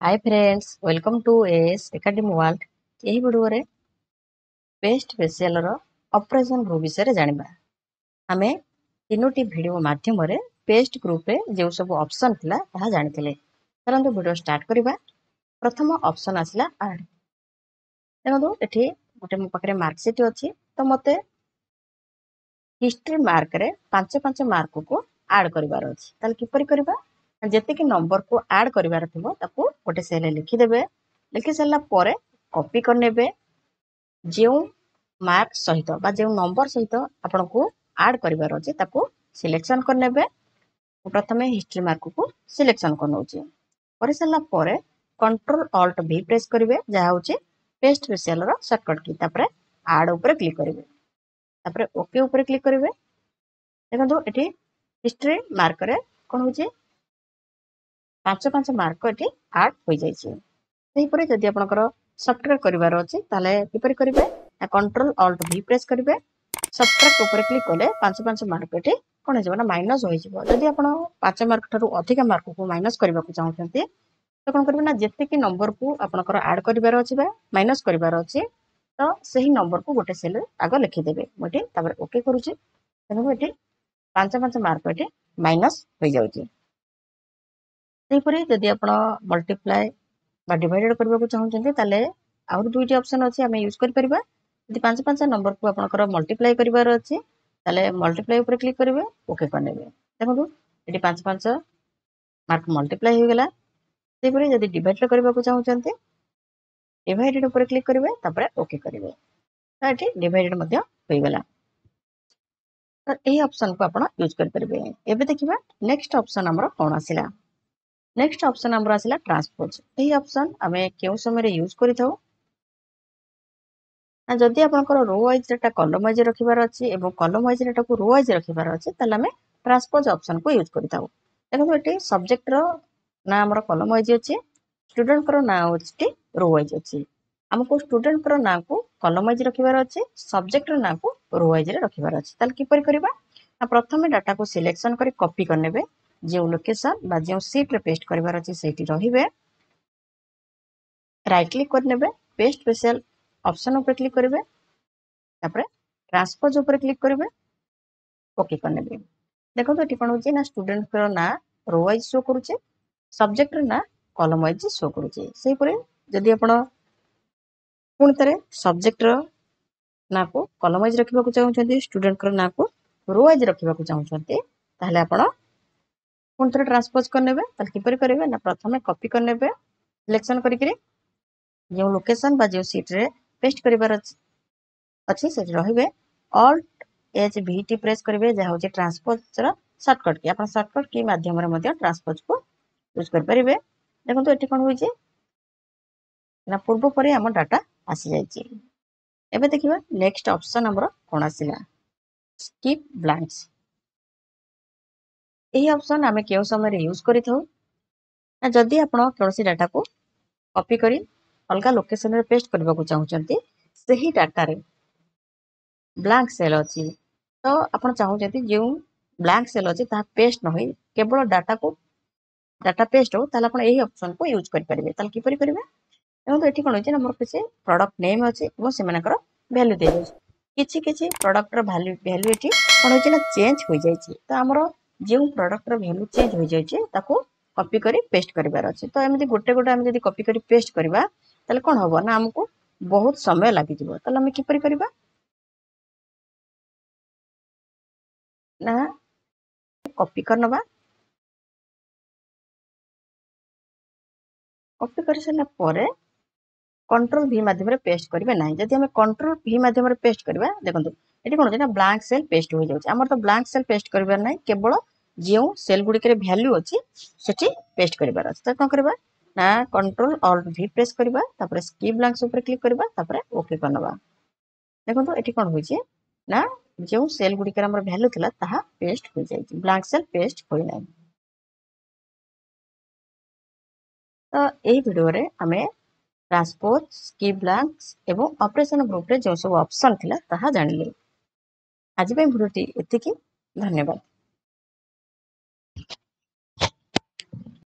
Hi friends, welcome to S academy world. यही video रे पेस्ट फेशियल रो ऑपरेशन ग्रुप विषय जानिबा। आमे तीनोटी वीडियो माध्यम रे पेस्ट ग्रुप रे जो सब ऑप्शन थिला ताहा जानिथिले। चलंतु वीडियो स्टार्ट करिबा। प्रथम ऑप्शन आसिला ऐड। देखो एठी गोटे मो पाखरे मार्कशीट अछि, तो मते हिस्ट्री मार्क रे 5 मार्क को ऐड करिवार अछि। ताल किपरि करिबा? जेते कि नंबर को ऐड करिवार थिबो ताकू गोटे सेल लिखि देबे। लिखि सल्ला परे कॉपी कर नेबे। जो मार्क सहित बा जो नंबर सहित आपन को ऐड करिवार अछि ताकू सिलेक्शन कर नेबे। प्रथमे हिस्ट्री मार्क को सिलेक्शन कर नउची। करे सल्ला परे कंट्रोल ऑल्ट भी प्रेस करिवे, जहा होची पेस्ट फेशियल रो शॉर्टकट की। तापरे ऐड ऊपर क्लिक करिवे, तापरे ओके ऊपर क्लिक करिवे। देखो एठी हिस्ट्री मार्क रे कोन होची 5 मार्क एठी ऐड होई जाईची। सेही परे जदि आपनकर सब्ट्रैक्ट करिवार अछि ताले किपरि करिवे? कंट्रोल ऑल्ट भी प्रेस करिवे। सब्ट्रैक्ट ऊपर क्लिक कले 5 मार्क एठी कोन हे जबो ना माइनस होई जबो। जदि आपण 5 मार्क थारु अधिक मार्क को माइनस करबा को चाहउछन्ती तो कोन करबे ना जेते कि नंबर को आपनकर ऐड करिवार अछि बा माइनस करिवार अछि, तो सही नंबर को गोटे सेल आगो लिखि देबे। मोटे तापर ओके करूची। देखो एठी 5 मार्क एठी माइनस होई जाउची। सेहीपरि जदि आपण मल्टीप्लाई बा डिवाइडेड करबा को चाहउछन्ती ताले आउर दुईटी ऑप्शन अछि, आमे यूज करि परिबा। जदि 5 नंबर को आपनकर मल्टीप्लाई करिवार अछि ताले मल्टीप्लाई ऊपर क्लिक करिवे, ओके करनेबे। देखो एठी 5 मार्क मल्टीप्लाई हो गेला। सेहीपरि जदि डिवाइड करबा को चाहउछन्ती डिवाइडेड ऊपर क्लिक करिवे, तापर ओके करिवे। तो एठी डिवाइडेड मध्ये होई गेला। तो एही ऑप्शन को आपण यूज करि परिबे। एबे देखिबा नेक्स्ट ऑप्शन हमर कोन आसिला। नेक्स्ट ऑप्शन हमर आसिला ट्रांसपोज। एही ऑप्शन आमे केउ समय रे यूज करिथाउ ना जदि आपनकर row wise data column wise रखिबार अछि एवं कॉलम वाइज डाटा को रो वाइज रखिबार अछि ताले आमे ट्रांसपोज ऑप्शन को यूज करिथाउ। देखो एठी सब्जेक्ट रो ना हमर कॉलम वाइज अछि, स्टूडेंट करो ना अछि रो वाइज अछि। हमको स्टूडेंट करो ना को कॉलम वाइज रखिबार अछि, सब्जेक्ट रो ना को रो वाइज रे रखिबार अछि। ताल किपरि करिबा? ना प्रथमे डाटा को सिलेक्शन करी कॉपी करनेबे। जे लोकेशन बा जे शीट रे पेस्ट करिबार अछि सेठी रहिबे। राइट क्लिक करनेबे, पेस्ट फेशियल ऑप्शन ऊपर क्लिक करिवे, तापरे ट्रांसपोज ऊपर क्लिक करिवे, ओके करनेबे। देखो तो एठी कोन होची ना स्टूडेंट करो ना रो वाइज शो करूचे, सब्जेक्ट रो ना कॉलम वाइज शो करूचे। सेही परे जदि आपण पुण तरे सब्जेक्ट रो ना को कॉलम वाइज रखिबा को चाहउछन्ती, स्टूडेंट करो ना को रो वाइज रखिबा को चाहउछन्ती, ताहले आपण पुण तरे ट्रांसपोज करनेबे। ताल किपरि करिवे ना प्रथमे कॉपी करनेबे, सिलेक्शन करिकरी जो लोकेशन बा जो शीट रे पेस्ट करिबार अछि से रहिबे। ऑल्ट एच भी टी प्रेस करिवे, जहा होची ट्रांसपोज रो शॉर्टकट की। आपण शॉर्टकट की माध्यम रे मध्ये ट्रांसपोज को यूज कर परिबे। देखो तो एठी कोन होई जे ना पूर्व परे हम डाटा आसी जाईची। एबे देखिबा नेक्स्ट ऑप्शन हमर कोन आसिला, स्किप ब्लैंक्स। एही ऑप्शन आमे केउ समय रे यूज करिथौ ना जदि आपण कोनोसी डाटा को कॉपी करी अलगा लोकेशन रे पेस्ट करबा को चाहउछन्ती, सही डाटा रे ब्लैंक सेल अछि, तो आपण चाहउछन्ती जे ब्लैंक सेल अछि ता पेस्ट न होई केवल डाटा पेस्ट हो, ताले आपण एही ऑप्शन को यूज करि परिबे। ताले किपरि करिवे? देखो एठी कोन होची ना मोर किछि प्रोडक्ट नेम अछि एवं सेमानकर वैल्यू दे दे। किछि प्रोडक्ट रो वैल्यू एठी कोन होची ना चेंज होई जाईची। तो हमरो जे प्रोडक्ट रो वैल्यू चेंज होई जाईची ताको कॉपी करी पेस्ट करिवार अछि। तो एमिति गोटे गोटे हम जदि कॉपी करी पेस्ट करबा ताले कोन होबो ना हमको बहुत समय लागि जिवो। ताले हम किपरि करिबा ना कॉपी करनबा, कॉपी कर सला परे कंट्रोल भी माध्यम रे पेस्ट करिवे नाही। जदि हम कंट्रोल भी माध्यम रे पेस्ट करबा, देखंतु एठी कोन होची ना ब्लैंक सेल पेस्ट हो जाउची। हमर तो ब्लैंक सेल पेस्ट करबार नाही, केवल जेउ सेल गुडी के वैल्यू अछि सेठी पेस्ट करबार अछि। त कोन करबा ना कंट्रोल ऑल्ट भी प्रेस करबा, तापर स्किप ब्लैंक्स ऊपर क्लिक करबा, तापर ओके करनबा। देखंतु एठी कोन होची ना जेउ सेल गुडी के हमर वैल्यू थिला ताहा पेस्ट हो जाईची, ब्लैंक सेल पेस्ट होई नाही। तो एही वीडियो रे हमें ट्रांसपोज, स्किप ब्लैंक्स एवं ऑपरेशन ग्रुप रे जो सब ऑप्शन थिला ताहा जानिले। आज पे भिडियोटी एतिकी, धन्यवाद।